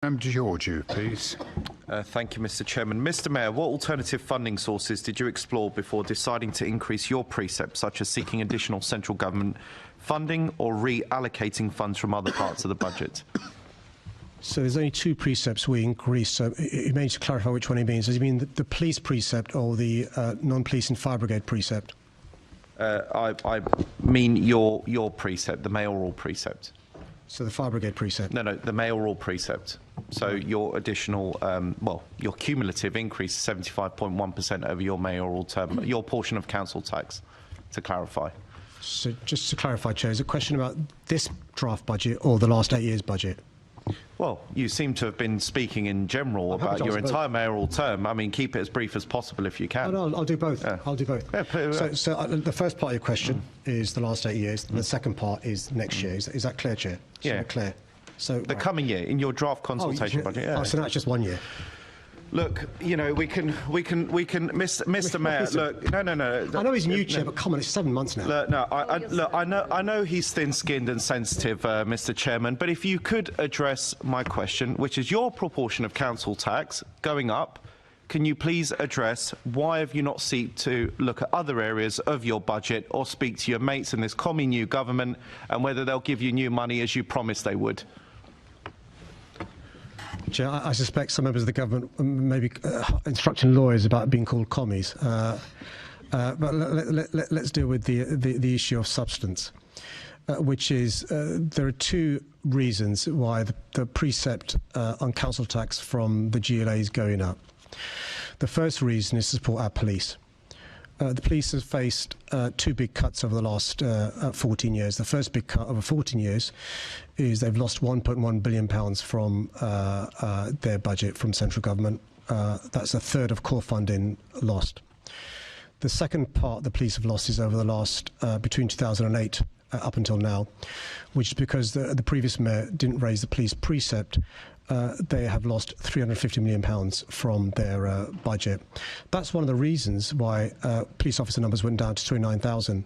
Georgiou, please. Thank you, Mr. Chairman. Mr. Mayor, what alternative funding sources did you explore before deciding to increase your precepts, such as seeking additional central government funding or reallocating funds from other parts of the budget? So there's only two precepts we increased. So it may just clarify which one he means. Does he mean the police precept or the non-police and fire brigade precept? I mean your precept, the mayoral precept. So the fire brigade precept? No, the mayoral precept. So your additional, your cumulative increase is 75.1% over your mayoral term, your portion of council tax, to clarify. So just to clarify, Chair, is it a question about this draft budget or the last 8 years' budget? Well, you seem to have been speaking in general about your entire mayoral term. I mean, keep it as brief as possible if you can. No, I'll do both. Yeah. I'll do both. Yeah, so the first part of your question is the last 8 years, and the second part is next year. Is that clear, Chair? Yeah. Clear. So the coming year, in your draft consultation budget. Yeah. Oh, so that's just 1 year. Look, you know, we can, Mr. Mayor. Look, no. I know he's new, Chair, but come on, it's 7 months now. Look, no, I know he's thin-skinned and sensitive, Mr. Chairman. But if you could address my question, which is your proportion of council tax going up, can you please address why have you not sought to look at other areas of your budget or speak to your mates in this commie new government and whether they'll give you new money as you promised they would? Chair, I suspect some members of the government may be instructing lawyers about being called commies. But let's deal with the issue of substance, which is there are two reasons why the precept on council tax from the GLA is going up. The first reason is to support our police. The police have faced two big cuts over the last 14 years. The first big cut over 14 years is they've lost £1.1 billion from their budget from central government. That's a third of core funding lost. The second part the police have lost is over the last, between 2008 up until now, which is because the previous mayor didn't raise the police precept. They have lost £350 million from their budget. That's one of the reasons why police officer numbers went down to 29,000.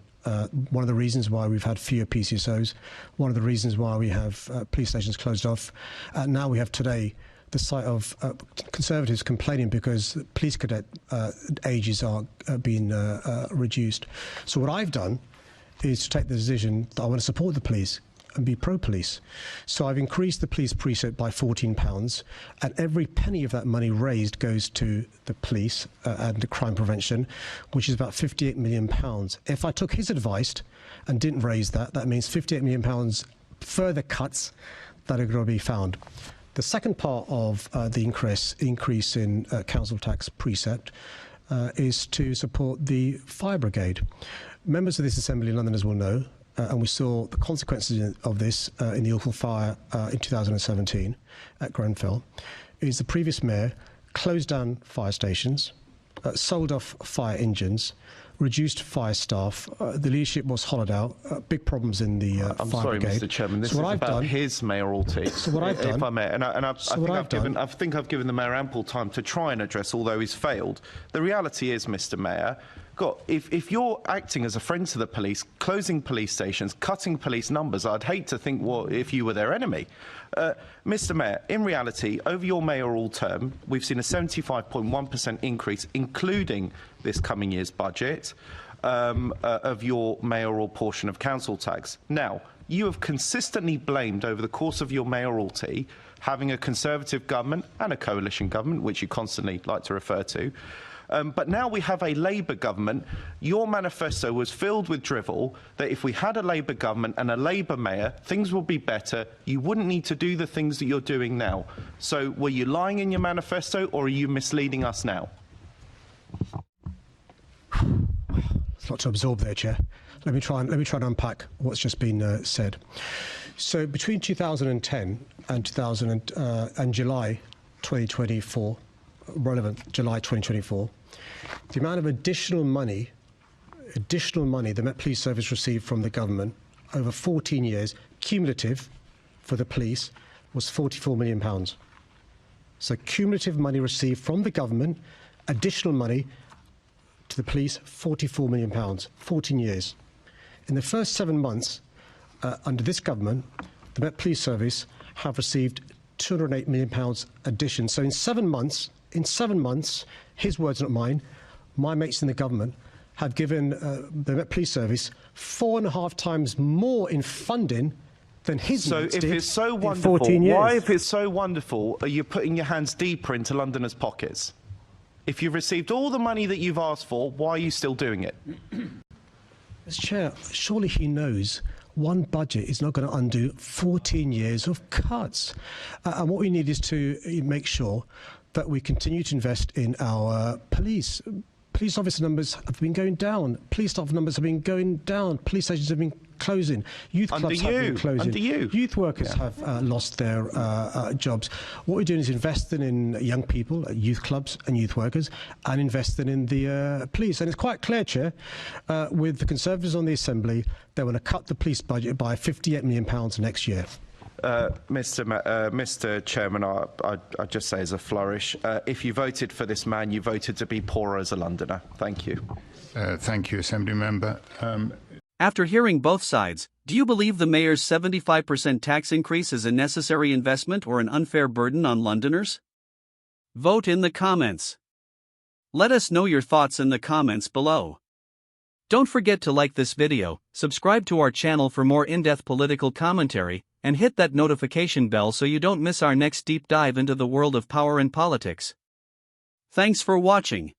One of the reasons why we've had fewer PCSOs. One of the reasons why we have police stations closed off. Now we have today the sight of Conservatives complaining because police cadet ages are being reduced. So what I've done is to take the decision that I want to support the police and be pro-police. So I've increased the police precept by £14, and every penny of that money raised goes to the police and crime prevention, which is about £58 million. If I took his advice and didn't raise that, that means £58 million further cuts that are going to be found. The second part of the increase in council tax precept is to support the fire brigade. Members of this Assembly in Londoners will know, and we saw the consequences of this in the awful fire in 2017 at Grenfell, is the previous mayor closed down fire stations, sold off fire engines, reduced fire staff. The leadership was hollowed out. Big problems in the I'm fire sorry, brigade. Mr. Chairman. This is about his mayoralty. So what I've done, if I may, I think I've given the mayor ample time to try and address, although he's failed. The reality is, Mr. Mayor, if you're acting as a friend to the police, closing police stations, cutting police numbers, I'd hate to think if you were their enemy. Mr. Mayor, in reality, over your mayoral term, we've seen a 75.1% increase, including this coming year's budget, of your mayoral portion of council tax. Now, you have consistently blamed over the course of your mayoralty having a Conservative government and a coalition government, which you constantly like to refer to. But now we have a Labour government. Your manifesto was filled with drivel that if we had a Labour government and a Labour mayor, things would be better. You wouldn't need to do the things that you're doing now. So were you lying in your manifesto, or are you misleading us now? It's a lot to absorb there, Chair. Let me try and unpack what's just been said. So between 2010 and July 2024, relevant July 2024, the amount of additional money the Met Police Service received from the government over 14 years, cumulative for the police, was £44 million. So cumulative money received from the government, additional money to the police, £44 million, 14 years. In the first 7 months under this government, the Met Police Service have received £208 million addition. So in 7 months, his words, not mine, my mates in the government have given the Met Police Service 4.5 times more in funding than his mates did. So if it's so wonderful, 14 years. Why, if it's so wonderful, are you putting your hands deeper into Londoners' pockets? If you've received all the money that you've asked for, why are you still doing it? Mr. Chair, surely he knows one budget is not going to undo 14 years of cuts. And what we need is to make sure that we continue to invest in our police. Police officer numbers have been going down. Police staff numbers have been going down. Police stations have been closing. Youth clubs have been closing. Under you. Youth workers have lost their jobs. What we're doing is investing in young people, youth clubs and youth workers, and investing in the police. And it's quite clear, Chair, with the Conservatives on the Assembly, they want to cut the police budget by £58 million next year. Mr. Chairman, I'd just say as a flourish, if you voted for this man, you voted to be poorer as a Londoner. Thank you. Thank you, Assembly Member. After hearing both sides, do you believe the Mayor's 75% tax increase is a necessary investment or an unfair burden on Londoners? Vote in the comments. Let us know your thoughts in the comments below. Don't forget to like this video, subscribe to our channel for more in-depth political commentary, and hit that notification bell so you don't miss our next deep dive into the world of power and politics. Thanks for watching.